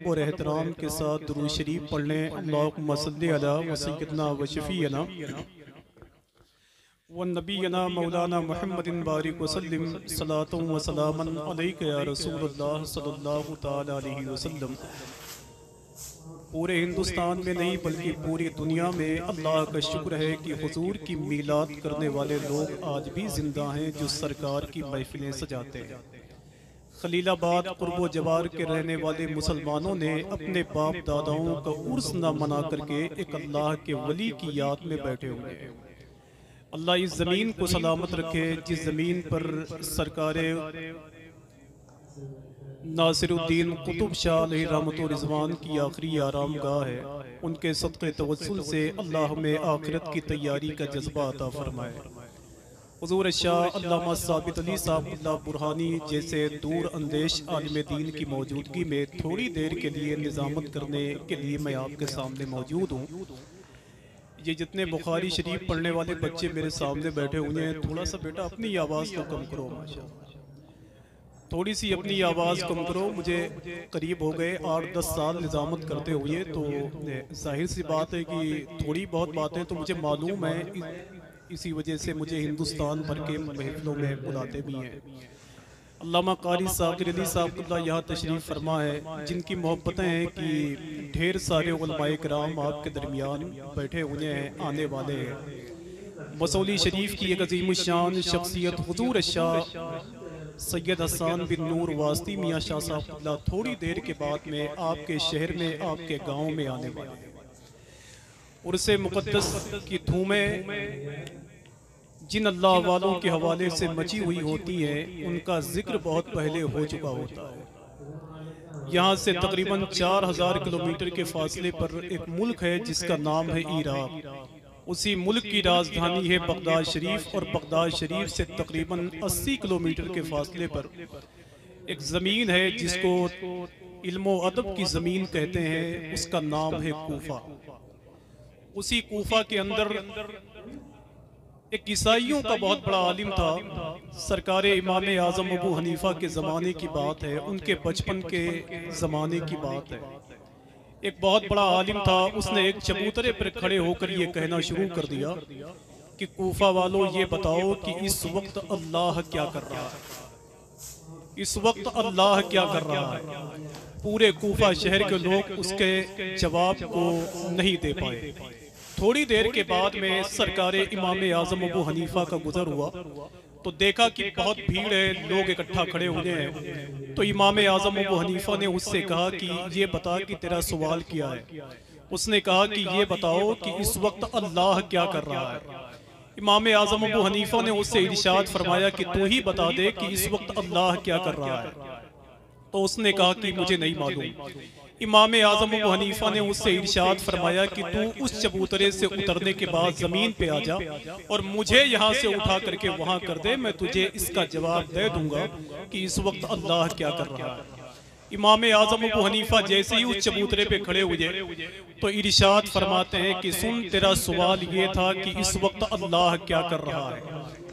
और एहतराम के साथ दुरूद शरीफ पढ़ने। अल्लाहुम्मा सल्ली अला व सय्यदना व शफीअना व नबीना मौलाना मुहम्मदिन बारिक वसल्लिम सलातु व सलामन अलैका या रसूलुल्लाह सल्लल्लाहु तआला अलैहि वसल्लम। पूरे हिंदुस्तान में नहीं बल्कि पूरी दुनिया में अल्लाह का शुक्र है कि हुजूर की मीलाद करने वाले लोग आज भी जिंदा हैं जो सरकार की महफिलें सजाते हैं। खलीलाबाद कुर्बो जवार के रहने वाले मुसलमानों ने अपने बाप दादाओं का उर्स न मना करके एक अल्लाह के वली की याद में बैठे हुए हैं। अल्लाह इस ज़मीन को सलामत रखे जिस ज़मीन पर सरकारे नासिरुद्दीन कुतुब शाह अलैहि रहमतुर रिज़वान की आखिरी आरामगाह है। उनके सदक़े तवस्सुल से अल्लाह हमें आखिरत की तैयारी का जज्बा अता फरमाए। हुज़ूर शाह अल्लामा साबित अली साहब बुरहानी जैसे दूर अंदेश आलिम दीन की मौजूदगी में थोड़ी देर के लिए निज़ामत करने के लिए मैं आपके सामने मौजूद हूँ। ये जितने बुखारी शरीफ पढ़ने वाले बच्चे मेरे सामने बैठे हुए हैं, थोड़ा सा बेटा अपनी आवाज़ को कम करो, माशाअल्लाह थोड़ी सी अपनी आवाज़ कम करो। मुझे करीब हो गए 8-10 साल निज़ामत करते हुए, तो जाहिर सी बात है कि थोड़ी बहुत बातें तो मुझे मालूम है। इसी वजह से मुझे हिंदुस्तान भर के महफिलों में बुलाते भी हैं। अल्लामा कारी साकिर अली साहब यहाँ तशरीफ़ फरमा है, जिनकी मोहब्बतें हैं कि ढेर सारे उलमाए किराम आपके दरमियान बैठे हुए हैं, आने वाले हैं। मसौली शरीफ की एक अज़ीमुश्शान शख्सियत हुज़ूर शाह सैयद हसन बिन नूर वास्ती मियाँ शाह साहब थोड़ी देर के बाद में आपके शहर में, आपके गांव में आने वाले हैं। उर्से मुक़द्दस की धूमें जिन अल्लाह वालों के हवाले से मची हुई होती हैं, उनका जिक्र बहुत पहले हो चुका होता है। यहाँ से तकरीबन 4000 किलोमीटर के फासले पर एक मुल्क है जिसका नाम है इराक। उसी मुल्क की राजधानी है बगदाद शरीफ, और बगदाद शरीफ से तकरीबन 80 किलोमीटर के फासले पर एक ज़मीन है जिसको इल्म व अदब की ज़मीन कहते हैं, उसका नाम है कूफा। उसी कूफा के अंदर एक ईसाइयों का बहुत बड़ा आलिम था। सरकार इमाम आज़म अबू हनीफा के ज़माने की बात है, उनके बचपन के ज़माने की बात है। एक बहुत बड़ा आलिम था, उसने एक चबूतरे पर खड़े होकर ये कहना शुरू कर दिया कि कूफा वालों ये बताओ कि इस वक्त अल्लाह क्या कर रहा है, इस वक्त अल्लाह क्या कर रहा है। पूरे कूफा शहर के लोग उसके जवाब को नहीं दे पाए। थोड़ी देर के बाद में सरकार इमाम आज़म अबू हनीफा का गुजर हुआ तो देखा कि बहुत भीड़ है, लोग इकट्ठा खड़े हुए हैं। तो इमाम आज़म अबू हनीफा ने उससे कहा कि ये बता कि तेरा सवाल क्या है। उसने कहा कि ये बताओ कि इस वक्त अल्लाह क्या कर रहा है। इमाम आज़म अबू हनीफा ने उससे इरशाद फरमाया कि तू ही बता दे कि इस वक्त अल्लाह क्या कर रहा है। तो उसने कहा कि मुझे नहीं मालूम। इमाम आज़म अबू हनीफा ने उससे इरशाद फरमाया कि तू उस चबूतरे से उतरने के बाद ज़मीन पे आ जा और मुझे यहाँ से उठा करके वहाँ कर दे, मैं तुझे इसका जवाब दे दूंगा कि इस वक्त अल्लाह क्या कर रहा है। इमाम आज़म अबू हनीफा जैसे ही उस चबूतरे पे खड़े हुए तो इरशाद फरमाते हैं कि सुन, तेरा सवाल ये था कि इस वक्त अल्लाह क्या कर रहा है,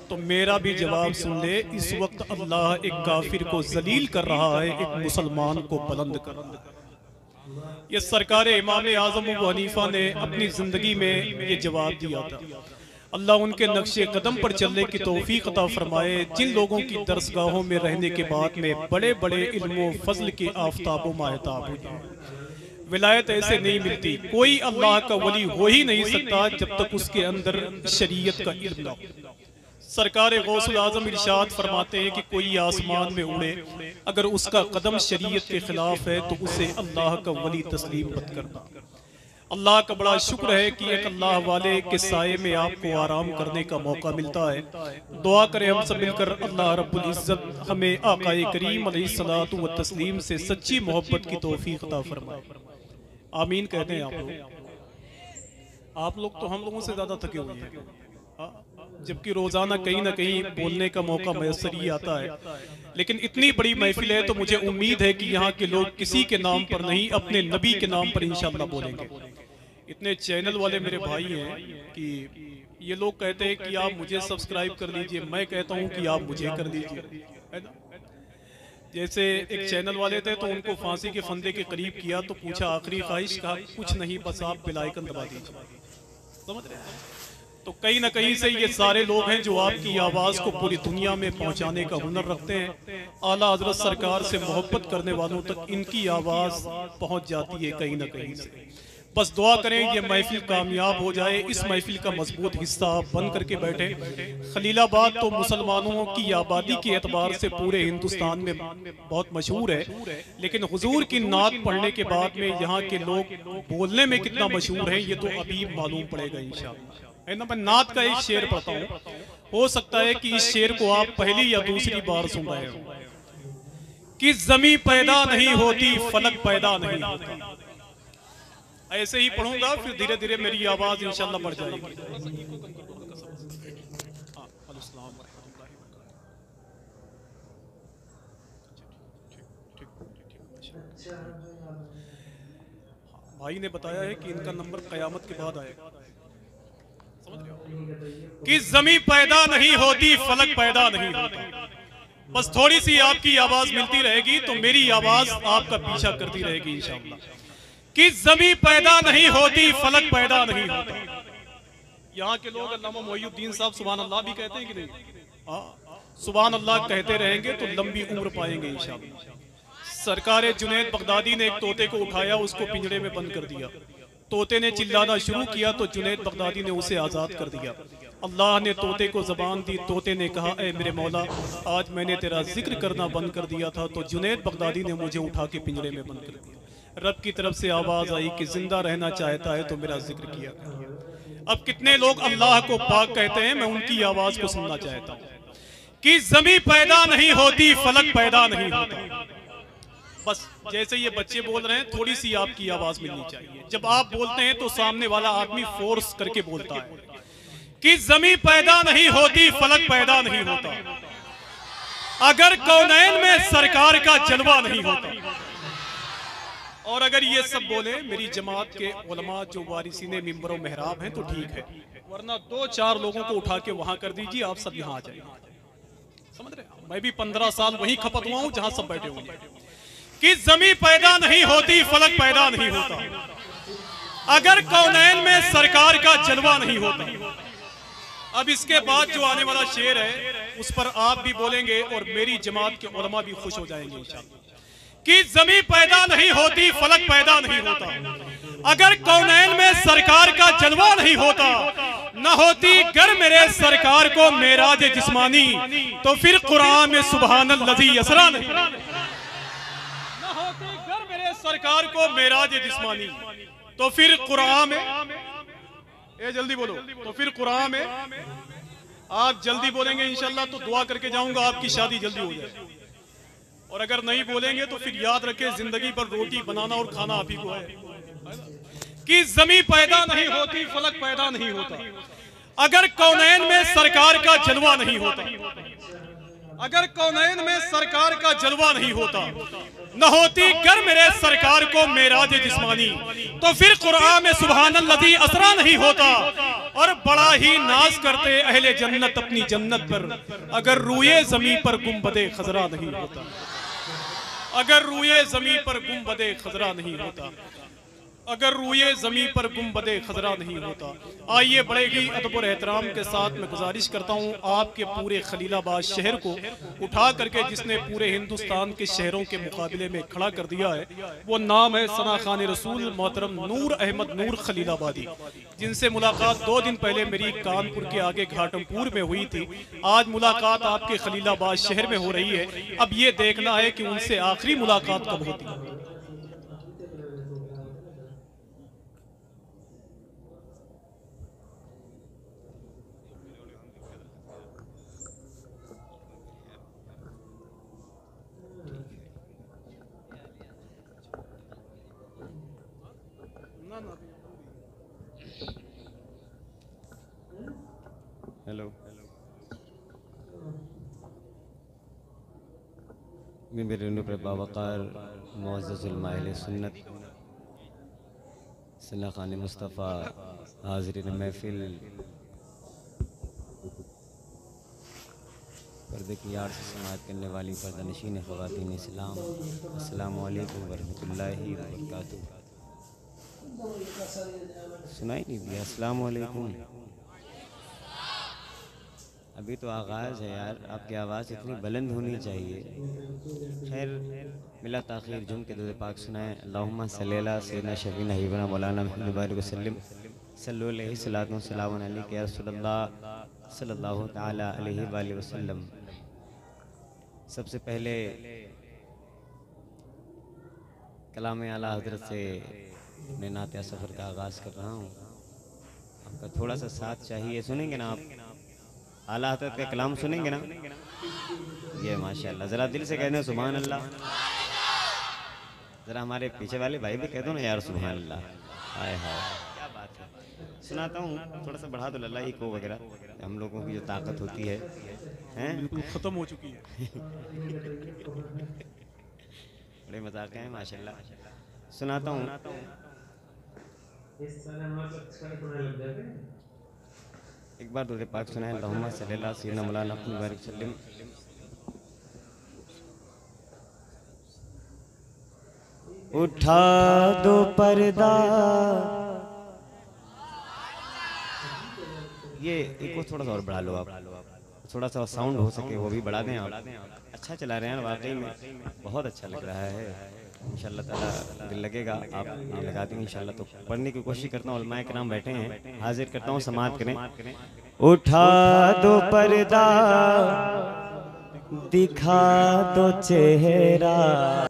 तो मेरा भी जवाब सुन ले। इस वक्त अल्लाह एक काफिर को जलील कर रहा है, एक मुसलमान को बुलंद कर रहा है। ये सरकार इमाम आज़म अबू हनीफा ने अपनी ज़िंदगी में ये जवाब दिया था। अल्लाह उनके नक्शे कदम पर चलने की तौफीक अता फरमाए। जिन लोगों की दरसगाहों में रहने के बाद में बड़े बड़े इल्म व फजल के आफताब माहताब हुए। विलायत ऐसे नहीं मिलती, कोई अल्लाह का वली हो ही नहीं सकता जब तक उसके अंदर शरीयत का इल्म ना हो। सरकार गौसुल आज़म इरशाद फरमाते हैं कि कोई आसमान में उड़े, अगर उसका कदम शरीयत के खिलाफ है तो उसे अल्लाह का वली तस्लीम मत करना। अल्लाह का बड़ा शुक्र है कि एक अल्लाह वाले के साये में आपको आराम करने का मौका मिलता है। दुआ करें हम सब मिलकर अल्लाह रब्बुल इज़्ज़त हमें आक़ाए करीम अलैहिस्सलातु व तस्लीम से सच्ची मोहब्बत की तौफीक अता फरमाए। आमीन कहते हैं आप लोग तो हम लोगों से ज़्यादा थके हुए हैं, जबकि रोज़ाना कहीं ना कहीं बोलने का मौका मैसर ही आता है। लेकिन इतनी बड़ी महफिल है तो मुझे उम्मीद है कि यहाँ के लोग किसी के नाम पर नहीं, अपने नबी के नाम पर इंशाअल्लाह बोलेंगे। इतने चैनल वाले मेरे भाई हैं कि ये लोग कहते हैं कि आप मुझे सब्सक्राइब कर लीजिए, मैं कहता हूँ कि आप मुझे कर लीजिए, है ना। जैसे एक चैनल वाले थे तो उनको फांसी के फंदे के करीब किया तो पूछा आखिरी ख्वाहिश, कहा कुछ नहीं, बस आप बेल आइकन दबा दीजिए। समझ रहे हैं? तो कहीं ना कहीं से ये सारे लोग हैं जो आपकी आवाज़ को पूरी दुनिया में पहुंचाने का हुनर रखते हैं। आला हजरत सरकार से मोहब्बत करने वालों तक इनकी आवाज़ पहुंच जाती है कहीं ना कहीं से। बस दुआ करें ये महफिल कामयाब हो जाए, इस महफिल का मजबूत हिस्सा आप बन करके बैठे। खलीलाबाद तो मुसलमानों की आबादी के एतबार से पूरे हिंदुस्तान में बहुत मशहूर है, लेकिन हुजूर की नात पढ़ने के बाद में यहाँ के लोग बोलने में कितना मशहूर है ये तो अभी मालूम पड़ेगा इंशाअल्लाह। है ना? मैं नात का एक शेर पढ़ता हूँ, हो सकता है कि इस शेर को आप पहली या दूसरी बार सुन रहे हो कि ज़मीं पैदा नहीं होती फलक पैदा नहीं होता। ऐसे ही पढ़ूंगा फिर धीरे धीरे मेरी आवाज इंशाल्लाह बढ़ जाएगी। भाई ने बताया है कि इनका नंबर कयामत के बाद आएगा। समझ रहे हो कि ज़मीं पैदा नहीं होती फलक पैदा नहीं होता। बस थोड़ी सी आपकी आवाज मिलती रहेगी तो मेरी आवाज आपका पीछा करती रहेगी इंशाअल्लाह। कि ज़मीं पैदा नहीं होती फलक पैदा नहीं होता। यहाँ के लोग अल्लामा मोइनुद्दीन साहब सुभान अल्लाह भी कहते हैं कि नहीं? सुभान अल्लाह कहते रहेंगे तो लंबी उम्र पाएंगे इंशाअल्लाह। सरकार जुनैद बगदादी ने एक तोते को उठाया, उसको पिंजरे में बंद कर दिया। तोते ने चिल्लाना शुरू किया तो जुनैद बगदादी ने उसे आज़ाद कर दिया। अल्लाह ने तोते को ज़बान दी, तोते ने कहा ए मेरे मौला, आज मैंने तेरा जिक्र करना बंद कर दिया था तो जुनैद बगदादी ने मुझे उठा के पिंजरे में बंद कर दिया। रब की तरफ से आवाज़ आई कि जिंदा रहना चाहता है तो मेरा जिक्र किया। अब कितने लोग अल्लाह को पाक कहते हैं, मैं उनकी आवाज़ को सुनना चाहता हूँ कि ज़मीं पैदा नहीं होती फलक पैदा नहीं होता। बस जैसे ये बच्चे बोल रहे हैं थोड़ी सी आपकी आवाज मिलनी चाहिए। जब आप बोलते हैं तो सामने वाला आदमी फोर्स करके बोलता है कि ज़मीं पैदा नहीं होती फलक पैदा नहीं होता। अगर कौनैन में सरकार का जलवा नहीं होता। और अगर ये सब बोले मेरी जमात के उलमा जो वारिसीने मिंबर और मेहराब हैं तो ठीक है, वरना 2-4 लोगों को उठा के वहां कर दीजिए, आप सब यहाँ आ जाइए। समझ रहे? मैं भी 15 साल वहीं खपत हुआ हूँ जहां सब बैठे हुए कि ज़मीं पैदा नहीं होती फलक पैदा नहीं होता। अगर कौनैन में सरकार का जलवा नहीं होता। अब इसके बाद जो आने वाला शेर है उस पर आप भी बोलेंगे और मेरी जमात के उलमा भी खुश हो जाएंगे इंशाअल्लाह कि ज़मीं पैदा नहीं होती फलक पैदा नहीं होता। अगर कौनैन में सरकार का जलवा नहीं होता, न होती गर मेरे सरकार को मेराज जिस्मानी, तो फिर कुरान में सुबहानल्लज़ी असरा नहीं। न होती गर मेरे सरकार को मेराज जिस्मानी, तो फिर कुरान में, ए जल्दी बोलो, तो फिर कुरान में आप जल्दी बोलेंगे इंशाअल्लाह तो दुआ करके जाऊंगा आपकी शादी जल्दी हो जाए। और अगर नहीं बोलेंगे तो फिर याद रखे जिंदगी पर रोटी बनाना और खाना आप ही को है कि ज़मीं पैदा नहीं होती फलक पैदा नहीं होता। अगर कौनैन में सरकार का जलवा नहीं होता, अगर कौनैन में सरकार का जलवा नहीं होता, न होती गर मेरे सरकार को मेराज जिस्मानी, तो फिर कुरान में सुबहानल्लज़ी असरा नहीं होता। और बड़ा ही नाज करते अहले जन्नत अपनी जन्नत पर, अगर रूए ज़मीं पर गुंबदे खजरा नहीं होता। अगर रूए ज़मीं पर गुंबदे खजरा नहीं होता। अगर रूए ज़मीं पर गुंबदे खजरा नहीं होता। आइए बड़े ही अदब और एहतराम के साथ मैं गुजारिश करता हूँ आपके पूरे खलीलाबाद शहर को उठा करके जिसने पूरे हिंदुस्तान के शहरों के मुकाबले में खड़ा कर दिया है, वो नाम है सना खान रसूल मोहतरम नूर अहमद नूर खलीलाबादी, जिनसे मुलाकात 2 दिन पहले मेरी कानपुर के आगे घाटमपुर में हुई थी। आज मुलाकात आपके खलीलाबाद शहर में हो रही है। अब ये देखना है कि उनसे आखिरी मुलाकात कब होती है। हेलो, मेरे पर बावकार मुअज़्ज़ज़ुल माहिल सुन्नत सना खान मुस्तफ़ा हाज़िरीन महफिल, पर्दे की आड़ से समाअत करने वाली पर्दानशीन ख़वातीन इस्लाम, अस्सलामु अलैकुम वरहमतुल्लाहि वबरकातुहू। सुनाई नहीं दिया अस्सलामु अलैकुम। अभी तो आगाज़ है यार, आपकी आवाज़ इतनी बुलंद होनी चाहिए। खैर मिला ताख़ीर, जुम के दुरूद पाक सुनाएं। अल्लाहुम्मा सल्ली अला सय्यिदना शफ़ीना हबीबना मौलाना मुहम्मद बारिक वसल्लम सल्लल्लाहु अलैहि सल्लल्लाहु सल्लम अलैहि या रसूलल्लाह सल्लल्लाहु तआला अलैहि वालैहि वसल्लम। सबसे पहले कलाम आला हज़रत से अपने नाते सफ़र का आगाज़ कर रहा हूँ। आपका थोड़ा सा साथ चाहिए। सुनेंगे ना आप? आला हज़रत का कलाम सुनेंगे ना? ये माशाअल्लाह, ज़रा दिल से कहना सुभान अल्लाह। ज़रा हमारे पीछे वाले भाई भी कह दो ना यार सुभान अल्लाह। हाय हाय क्या बात है। सुनाता हूँ, थोड़ा सा बढ़ा दो लल्ला इको वगैरह, हम लोगों की जो ताकत होती है हैं बिल्कुल ख़त्म हो चुकी है। बड़े मजाक हैं माशाअल्लाह। सुनाता हूँ। एक बार दुरूद पाक सुनाएं। अल्लाहुम्मा सल्ली अला सय्यिदना मौलाना मुहम्मद बारिक वसल्लम। उठा दो पर्दा, ये इको थोड़ा सा और बढ़ा लो आप, थोड़ा सा साउंड हो सके वो भी बढ़ा दें आप। अच्छा चला रहे हैं वाकई में, बहुत अच्छा लग रहा है। इंशाअल्लाह ताला दिल लगेगा, आप ये लगा देंगे इंशाअल्लाह। तो पढ़ने की कोशिश करता हूँ, उलमाए किराम बैठे हैं, हाजिर करता हूँ, समाअत करें। उठा दो पर्दा, दिखा दो चेहरा।